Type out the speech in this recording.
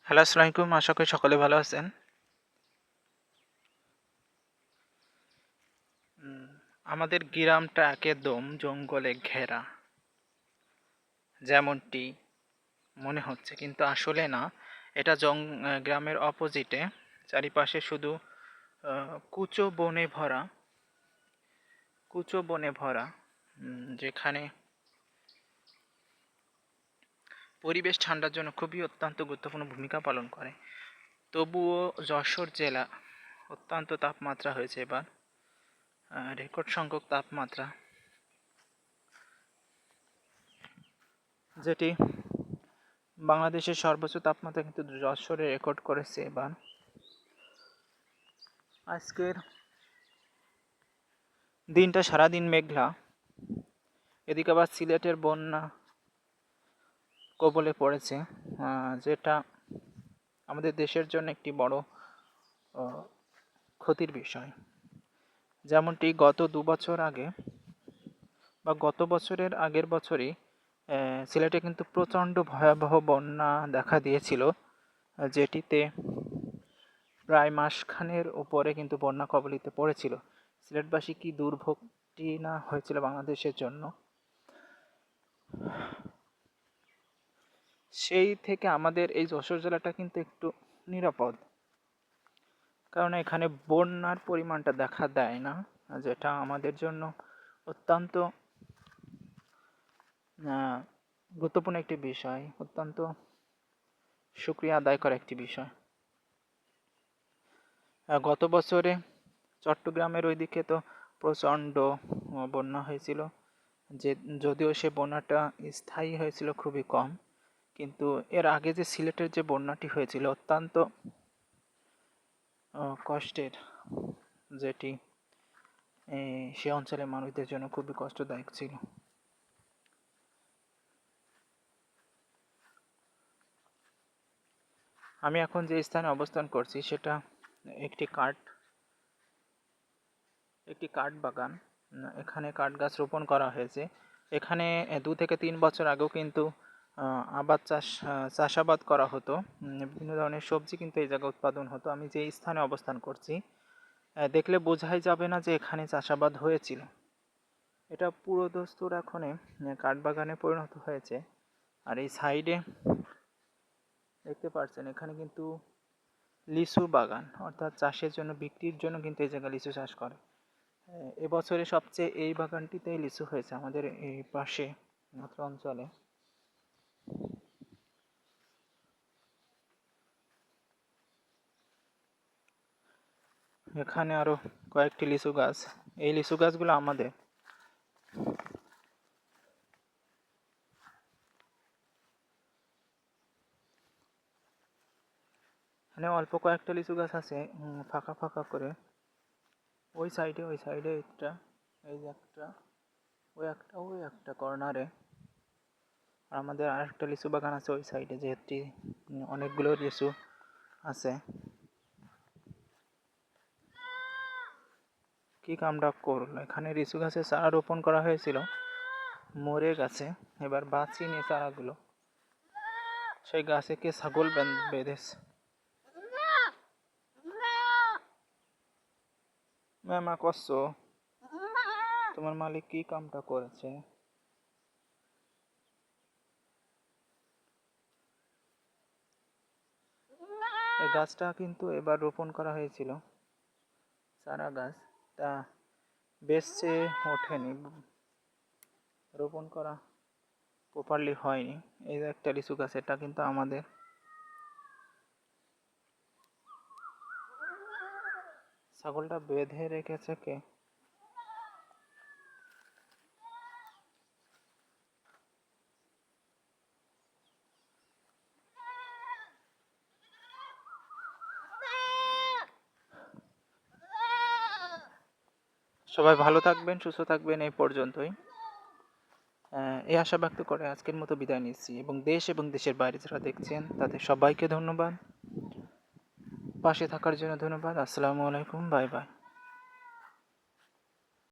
Hello, আসসালামু আলাইকুম। আশা করি সকলে ভালো আছেন। উম, আমাদের গ্রামটা একদম জঙ্গলে ঘেরা, যেমনটি মনে হচ্ছে, কিন্তু আসলে না। এটা গ্রামের অপোজিটে। চারিপাশে শুধু কুচো বনে ভরা, কুচো বনে ভরা, যেখানে পরিবেশ ঠান্ডার জন্য খুবই অত্যন্ত গুরুত্বপূর্ণ ভূমিকা পালন করে। তবুও যশোর জেলা অত্যন্ত তাপমাত্রা হয়েছে এবার, রেকর্ড সংখ্যক তাপমাত্রা, যেটি বাংলাদেশের সর্বোচ্চ তাপমাত্রা কিন্তু যশোরে রেকর্ড করেছে এবার। আজকের দিনটা সারাদিন মেঘলা। এদিকে আবার সিলেটের বন্যা কবলে পড়েছে, যেটা আমাদের দেশের জন্য একটি বড় ক্ষতির বিষয়। যেমনটি গত 2 বছর আগে বা গত বছরের আগের বছরই সিলেটে কিন্তু প্রচণ্ড ভয়াবহ বন্যা দেখা দিয়েছিল, যেটিতে প্রায় মাসখানেক উপরে কিন্তু বন্যা কবলিতে পড়েছিল। সিলেটবাসী কি দুর্ভোগটি না হয়েছিল বাংলাদেশের জন্য। সেই থেকে আমাদের এই যশোর জেলাটা কিন্তু একটু নিরাপদ, কারণ এখানে বন্যার পরিমাণটা দেখা দেয় না, যেটা আমাদের জন্য অত্যন্ত গুরুত্বপূর্ণ একটি বিষয়, অত্যন্ত শুকরিয়া আদায় করা একটি বিষয়। গত বছরে চট্টগ্রামের ওইদিকে তো প্রচণ্ড বন্যা হয়েছিল, যদিও সে বন্যাটা স্থায়ী হয়েছিল খুবই কম, কিন্তু এর আগে যে সিলেটের যে বন্যাটি হয়েছিল অত্যন্ত কষ্টের, যেটি সে অঞ্চলের মানুষদের জন্য খুবই কষ্টদায়ক ছিল। আমি এখন যে স্থানে অবস্থান করছি সেটা একটি কাঠ বাগান। এখানে কাঠ গাছ রোপণ করা হয়েছে। এখানে 2 থেকে 3 বছর আগেও কিন্তু চাষাবাদ করা হতো। বিভিন্ন ধরনের সবজি কিন্তু এই জায়গায় উৎপাদন হতো। আমি যে স্থানে অবস্থান করছি, দেখলে বোঝাই যাবে না যে এখানে চাষাবাদ হয়েছিল। এটা পুরো দস্তুর এখন কাঠবাগানে পরিণত হয়েছে। আর এই সাইডে দেখতে পাচ্ছেন, এখানে কিন্তু লিচু বাগান, অর্থাৎ চাষের জন্য, বিক্রির জন্য কিন্তু এই জায়গায় লিচু চাষ করে। এবছরে সবচেয়ে এই বাগানটিতেই লিচু হয়েছে আমাদের এই পাশে মাত্র অঞ্চলে। এখানে আরো কয়েকটি লিচু গাছ, এই লিচু গাছগুলো আমাদের। এখানে অল্প কয়েকটা লিচু গাছ আছে ফাঁকা ফাঁকা করে। ওই সাইডে একটা, এই যে একটা, ওই একটা কর্নারে। আর আমাদের আরেকটা লিচু বাগান আছে ওই সাইডে, যেহেতু অনেকগুলো লিচু আছে। কি কামটা করলো, এখানে লিচু গাছে চারা রোপণ করা হয়েছিল, মরে গেছে। এবার বাঁচিয়ে নিয়ে চারাগুলো, সেই গাছে কে ছাগল বেঁধেছে। ম্যামা করছো, তোমার মালিক কি কামটা করেছে। এই গাছটা কিন্তু এবার রোপণ করা হয়েছিল, চারা গাছ, তা বেশে ওঠেনি, রোপণ করা প্রপারলি হয়নি। এই যে একটা লিচু গাছ, এটা কিন্তু আমাদের। ছাগলটা বেঁধে রেখেছে কে? সবাই ভালো থাকবেন, সুস্থ থাকবেন। এই পর্যন্তই। এই আশা ব্যক্ত করে আজকের মতো বিদায় নিচ্ছি, এবং দেশ এবং দেশের বাইরে যারা দেখছেন তাদের সবাইকে ধন্যবাদ, পাশে থাকার জন্য ধন্যবাদ। আসসালামু আলাইকুম, বাই বাই।